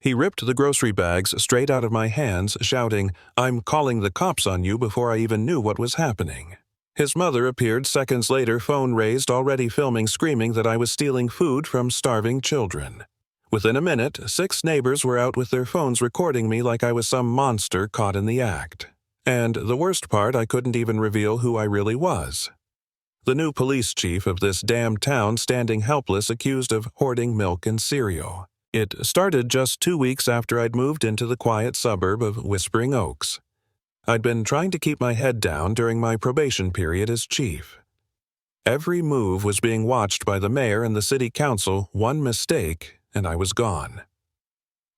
He ripped the grocery bags straight out of my hands, shouting, "I'm calling the cops on you," before I even knew what was happening. His mother appeared seconds later, phone raised, already filming, screaming that I was stealing food from starving children. Within a minute, 6 neighbors were out with their phones recording me like I was some monster caught in the act. And the worst part, I couldn't even reveal who I really was. The new police chief of this damn town standing helpless, accused of hoarding milk and cereal. It started just 2 weeks after I'd moved into the quiet suburb of Whispering Oaks. I'd been trying to keep my head down during my probation period as chief. Every move was being watched by the mayor and the city council. One mistake, and I was gone.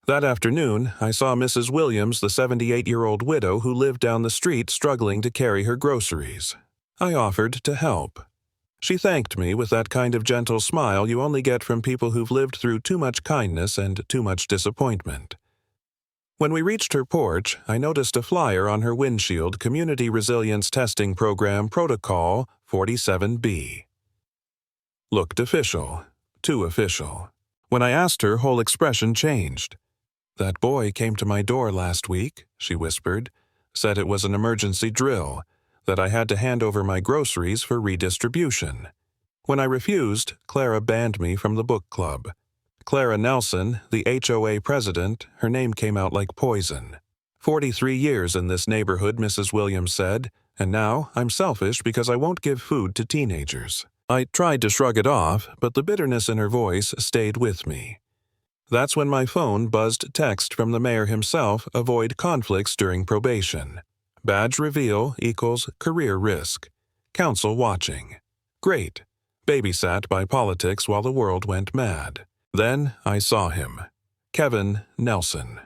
That afternoon, I saw Mrs. Williams, the 78-year-old widow who lived down the street, struggling to carry her groceries. I offered to help. She thanked me with that kind of gentle smile you only get from people who've lived through too much kindness and too much disappointment. When we reached her porch, I noticed a flyer on her windshield, Community Resilience Testing Program Protocol 47B. Looked official. Too official. When I asked her, whole expression changed. "That boy came to my door last week," she whispered, "said it was an emergency drill, that I had to hand over my groceries for redistribution. When I refused, Clara banned me from the book club. Clara Nelson, the HOA president, her name came out like poison. 43 years in this neighborhood," Mrs. Williams said, "and now I'm selfish because I won't give food to teenagers." I tried to shrug it off, but the bitterness in her voice stayed with me. That's when my phone buzzed text from the mayor himself: "Avoid conflicts during probation. Badge reveal equals career risk. Council watching." Great. Babysat by politics while the world went mad. Then I saw him. Kevin Nelson.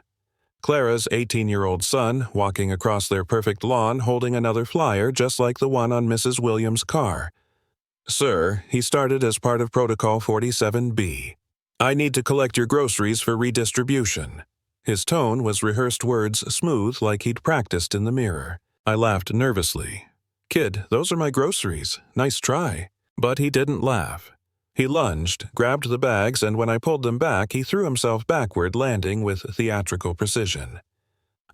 Clara's 18-year-old son, walking across their perfect lawn holding another flyer just like the one on Mrs. Williams' car. "Sir," he started as part of Protocol 47B, "I need to collect your groceries for redistribution." His tone was rehearsed words, smooth like he'd practiced in the mirror. I laughed nervously. "Kid, those are my groceries. Nice try." But he didn't laugh. He lunged, grabbed the bags, and when I pulled them back, he threw himself backward, landing with theatrical precision.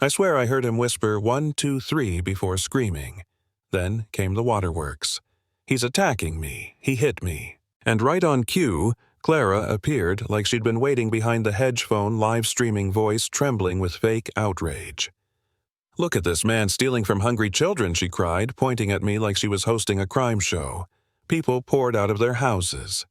I swear I heard him whisper 1, 2, 3 before screaming. Then came the waterworks. "He's attacking me. He hit me." And right on cue, Clara appeared like she'd been waiting behind the hedge phone, live-streaming voice trembling with fake outrage. "Look at this man stealing from hungry children," she cried, pointing at me like she was hosting a crime show. People poured out of their houses.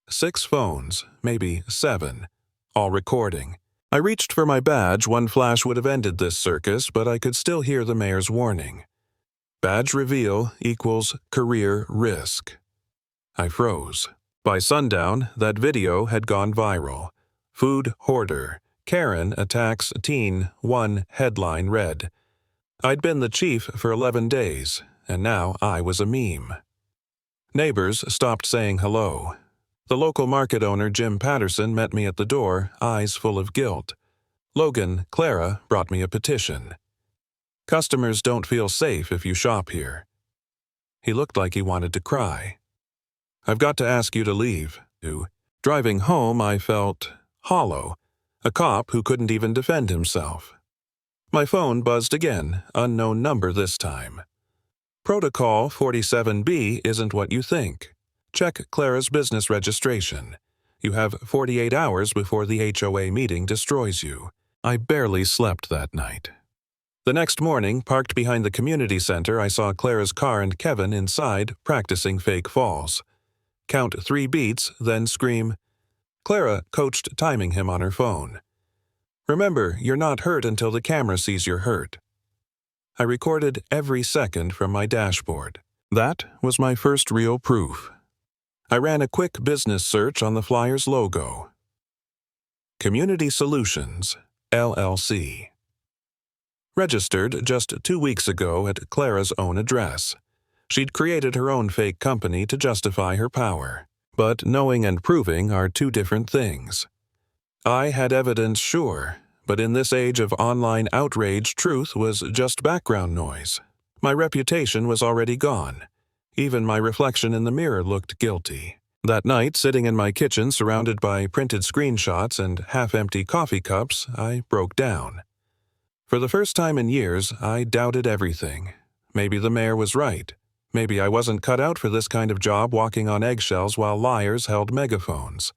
6 phones, maybe 7, all recording. I reached for my badge. One flash would have ended this circus, but I could still hear the mayor's warning. Badge reveal equals career risk. I froze. By sundown, that video had gone viral. Food hoarder. Karen attacks teen. One headline read. I'd been the chief for 11 days, and now I was a meme. Neighbors stopped saying hello. The local market owner, Jim Patterson, met me at the door, eyes full of guilt. Logan, Clara, brought me a petition. "Customers don't feel safe if you shop here." He looked like he wanted to cry. "I've got to ask you to leave." Driving home, I felt hollow, a cop who couldn't even defend himself. My phone buzzed again, unknown number this time. Protocol 47B isn't what you think. Check Clara's business registration. You have 48 hours before the HOA meeting destroys you. I barely slept that night. The next morning, parked behind the community center, I saw Clara's car and Kevin inside practicing fake falls. Count 3 beats, then scream. Clara coached timing him on her phone. "Remember, you're not hurt until the camera sees you're hurt." I recorded every second from my dashboard. That was my first real proof. I ran a quick business search on the flyer's logo. Community Solutions, LLC. Registered just 2 weeks ago at Clara's own address. She'd created her own fake company to justify her power. But knowing and proving are 2 different things. I had evidence, sure, but in this age of online outrage, truth was just background noise. My reputation was already gone. Even my reflection in the mirror looked guilty. That night, sitting in my kitchen surrounded by printed screenshots and half-empty coffee cups, I broke down. For the first time in years, I doubted everything. Maybe the mayor was right. Maybe I wasn't cut out for this kind of job walking on eggshells while liars held megaphones.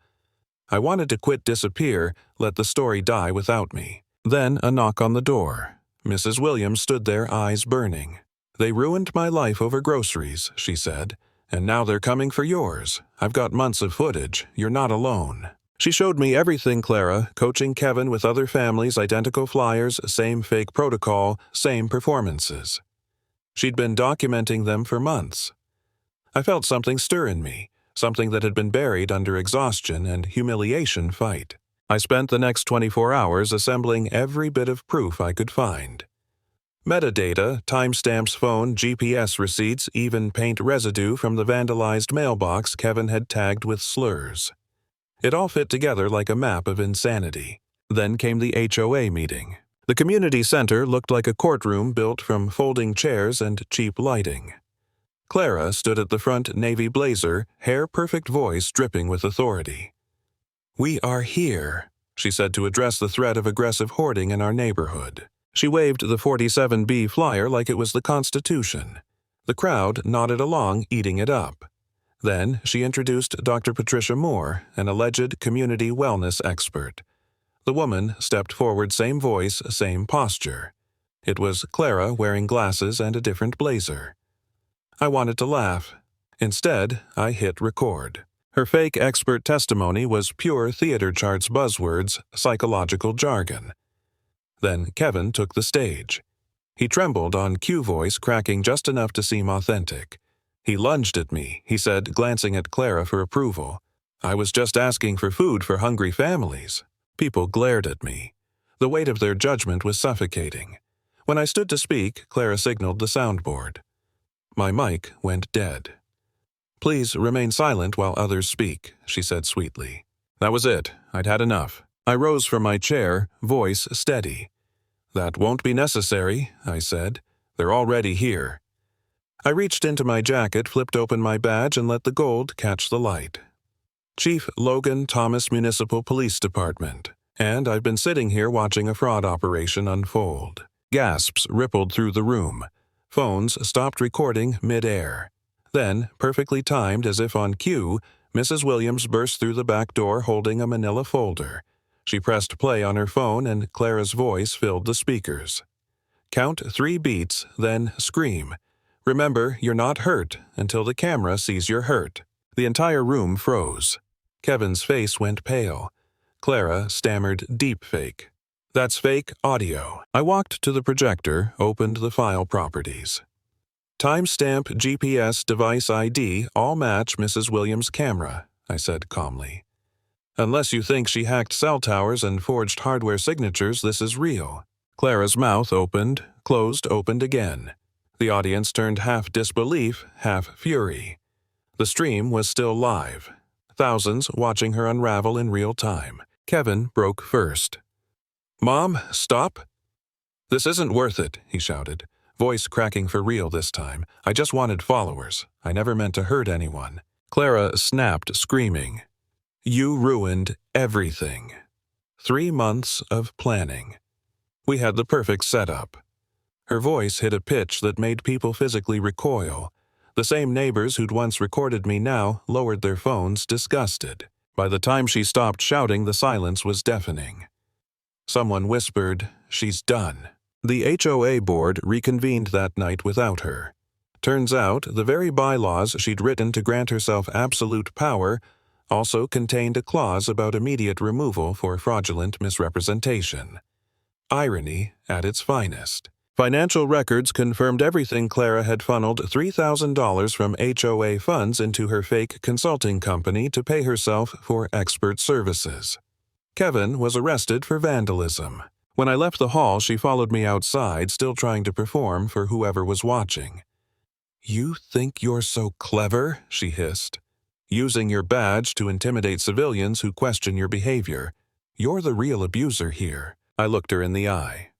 I wanted to quit, disappear, let the story die without me. Then a knock on the door. Mrs. Williams stood there, eyes burning. "They ruined my life over groceries," she said, "and now they're coming for yours. I've got months of footage. You're not alone." She showed me everything, Clara, coaching Kevin with other families, identical flyers, same fake protocol, same performances. She'd been documenting them for months. I felt something stir in me, something that had been buried under exhaustion and humiliation fight. I spent the next 24 hours assembling every bit of proof I could find. Metadata, timestamps, phone, GPS receipts, even paint residue from the vandalized mailbox Kevin had tagged with slurs. It all fit together like a map of insanity. Then came the HOA meeting. The community center looked like a courtroom built from folding chairs and cheap lighting. Clara stood at the front, navy blazer, hair-perfect voice dripping with authority. "We are here," she said, to address the threat of aggressive hoarding in our neighborhood. She waved the 47B flyer like it was the Constitution. The crowd nodded along, eating it up. Then she introduced Dr. Patricia Moore, an alleged community wellness expert. The woman stepped forward, same voice, same posture. It was Clara wearing glasses and a different blazer. I wanted to laugh. Instead, I hit record. Her fake expert testimony was pure theater charts buzzwords, psychological jargon. Then Kevin took the stage. He trembled on cue, voice cracking just enough to seem authentic. He lunged at me, he said, glancing at Clara for approval. "I was just asking for food for hungry families." People glared at me. The weight of their judgment was suffocating. When I stood to speak, Clara signaled the soundboard. My mic went dead. "Please remain silent while others speak," she said sweetly. That was it. I'd had enough. I rose from my chair, voice steady. "That won't be necessary," I said. "They're already here." I reached into my jacket, flipped open my badge, and let the gold catch the light. Chief Logan Thomas Municipal Police Department. And I've been sitting here watching a fraud operation unfold. Gasps rippled through the room. Phones stopped recording mid-air. Then, perfectly timed as if on cue, Mrs. Williams burst through the back door holding a manila folder. She pressed play on her phone and Clara's voice filled the speakers. "Count 3 beats, then scream. Remember, you're not hurt until the camera sees you're hurt." The entire room froze. Kevin's face went pale. Clara stammered deep fake. "That's fake audio." I walked to the projector, opened the file properties. "Timestamp, GPS, device ID all match Mrs. Williams' camera," I said calmly. "Unless you think she hacked cell towers and forged hardware signatures, this is real." Clara's mouth opened, closed, opened again. The audience turned half disbelief, half fury. The stream was still live. Thousands watching her unravel in real time. Kevin broke first. "Mom, stop." "This isn't worth it," he shouted, voice cracking for real this time. "I just wanted followers. I never meant to hurt anyone." Clara snapped, screaming. "You ruined everything. 3 months of planning. We had the perfect setup." Her voice hit a pitch that made people physically recoil. The same neighbors who'd once recorded me now lowered their phones, disgusted. By the time she stopped shouting, the silence was deafening. Someone whispered, "She's done." The HOA board reconvened that night without her. Turns out, the very bylaws she'd written to grant herself absolute power also contained a clause about immediate removal for fraudulent misrepresentation. Irony at its finest. Financial records confirmed everything. Clara had funneled $3,000 from HOA funds into her fake consulting company to pay herself for expert services. Kevin was arrested for vandalism. When I left the hall, she followed me outside, still trying to perform for whoever was watching. "You think you're so clever?" she hissed. "Using your badge to intimidate civilians who question your behavior. You're the real abuser here." I looked her in the eye.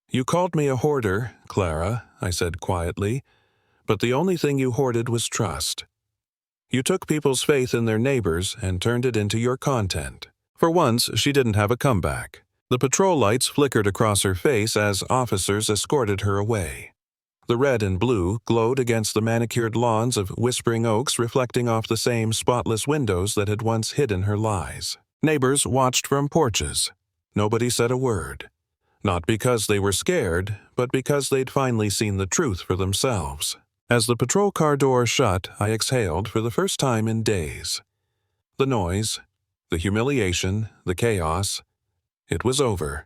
"You called me a hoarder, Clara," I said quietly, "but the only thing you hoarded was trust. You took people's faith in their neighbors and turned it into your content. For once, she didn't have a comeback. The patrol lights flickered across her face as officers escorted her away. The red and blue glowed against the manicured lawns of Whispering Oaks, reflecting off the same spotless windows that had once hidden her lies. Neighbors watched from porches. Nobody said a word. Not because they were scared, but because they'd finally seen the truth for themselves. As the patrol car door shut, I exhaled for the first time in days. The noise, the humiliation, the chaos. It was over.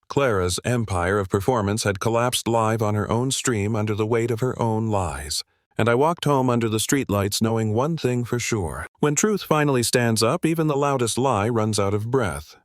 Clara's empire of performance had collapsed live on her own stream under the weight of her own lies. And I walked home under the streetlights knowing one thing for sure. When truth finally stands up, even the loudest lie runs out of breath.